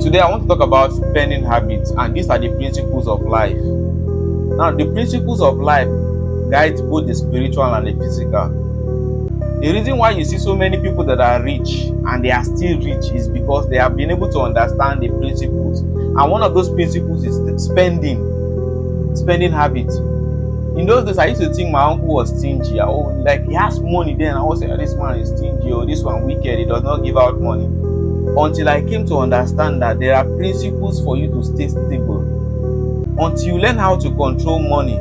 today I want to talk about spending habits, and these are the principles of life. Now, the principles of life guide both the spiritual and the physical. The reason why you see so many people that are rich and they are still rich is because they have been able to understand the principles. And one of those principles is spending habits. In those days, I used to think my uncle was stingy. Like he has money then. I always say, oh, this man is stingy, or this one wicked. He does not give out money. Until I came to understand that there are principles for you to stay stable. Until you learn how to control money,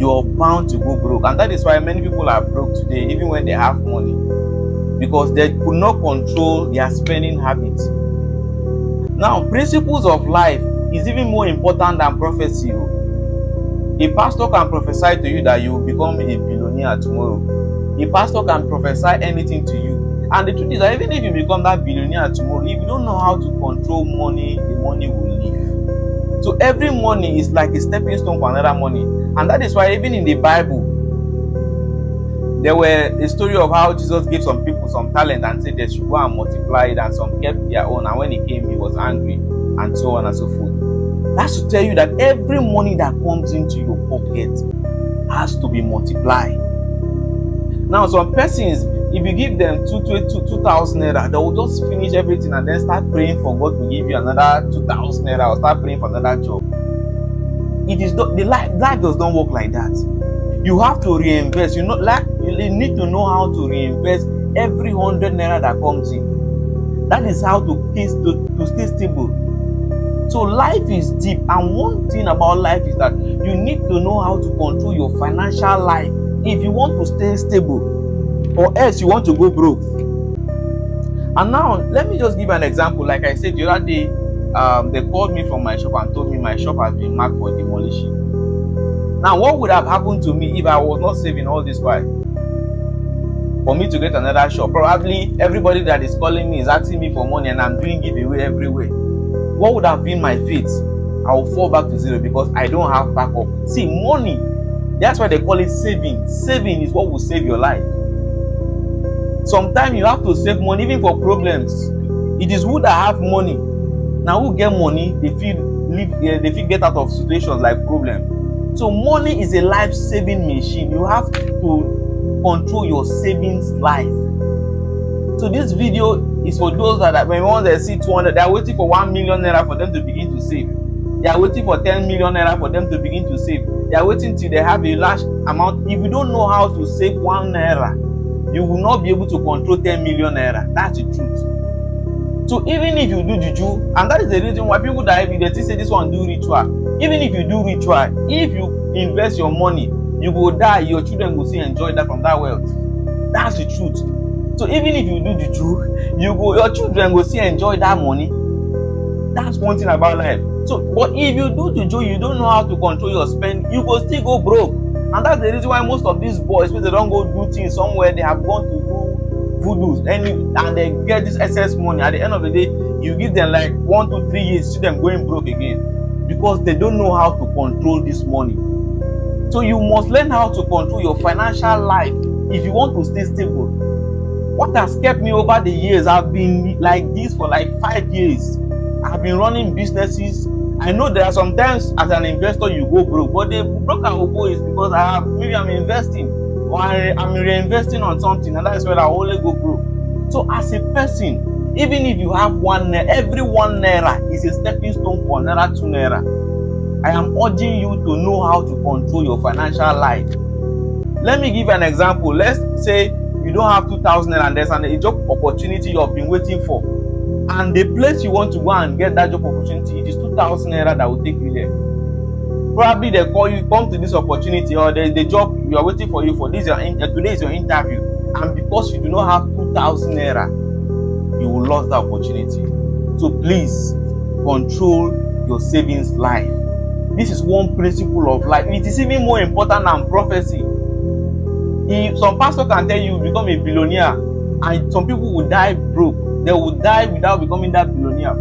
you're bound to go broke. And that is why many people are broke today, even when they have money, because they could not control their spending habits. Now, principles of life is even more important than prophecy. A pastor can prophesy to you that you will become a billionaire tomorrow. A pastor can prophesy anything to you. And the truth is that even if you become that billionaire tomorrow, if you don't know how to control money, the money will leave. So every money is like a stepping stone for another money. And that is why even in the Bible, there were a story of how Jesus gave some people some talent and said they should go and multiply it, and some kept their own. And when he came, he was angry, and so on and so forth. That's to tell you that every money that comes into your pocket has to be multiplied. Now, some persons, if you give them 2,000 naira, they will just finish everything and then start praying for God to give you another 2,000 naira, or start praying for another job. It is not, the life does not work like that. You have to reinvest. You need to know how to reinvest every 100 naira that comes in. That is how to stay stable. So life is deep, and one thing about life is that you need to know how to control your financial life if you want to stay stable, or else you want to go broke. And now let me just give an example. Like I said the other day, they called me from my shop and told me my shop has been marked for demolition. Now, what would have happened to me if I was not saving all this while for me to get another shop? Probably everybody that is calling me is asking me for money, and I'm doing giveaway everywhere. What would have been my fate? I will fall back to zero because I don't have backup. See, money, that's why they call it saving. Saving is what will save your life. Sometimes you have to save money even for problems. It is who that have money. Now, who get money, they feel get out of situations like problem. So money is a life-saving machine. You have to control your savings life. So this video is for those that when once they see 200, they are waiting for 1 million naira for them to begin to save. They are waiting for 10 million naira for them to begin to save. They are waiting till they have a large amount. If you don't know how to save 1 naira, you will not be able to control 10 million naira. That's the truth. So even if you do juju, and that is the reason why people that they say this one do ritual. Even if you do ritual, if you invest your money, you will die. Your children will still enjoy that from that wealth. That's the truth. So even if you do juju, your children will still enjoy that money. That's one thing about life. So, but if you do juju, you don't know how to control your spend, you will still go broke. And that's the reason why most of these boys, when they don't go do things somewhere, they have gone to do voodoos, and they get this excess money. At the end of the day, you give them like 1 to 3 years, see them going broke again, because they don't know how to control this money. So you must learn how to control your financial life if you want to stay stable. What has kept me over the years, I've been like this for like 5 years. I've been running businesses. I know there are sometimes as an investor you go broke, but the broke I will go is because maybe I'm investing, or I'm reinvesting on something, and that's where I only go broke. So as a person, even if you have 1 naira, every 1 naira is a stepping stone for another 2 naira. I am urging you to know how to control your financial life. Let me give an example. Let's say you don't have 2,000 naira and there's a job opportunity you have been waiting for, and the place you want to go and get that job opportunity, it is 2,000 naira that will take you there. Probably they call you, come to this opportunity, or the job you are waiting for you for this, today is your interview, and because you do not have 2,000 naira, you will lose that opportunity. So please control your savings life. This is one principle of life. It is even more important than prophecy. If some pastor can tell you become a billionaire, and some people will die broke, they will die without becoming that billionaire.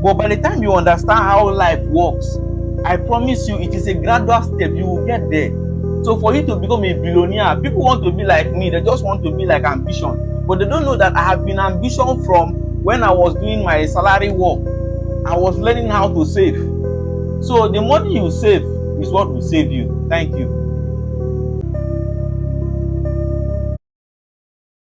But by the time you understand how life works, I promise you it is a gradual step. You will get there. So for you to become a billionaire, people want to be like me. They just want to be like ambition. But they don't know that I have been ambition from when I was doing my salary work. I was learning how to save. So the money you save is what will save you. Thank you.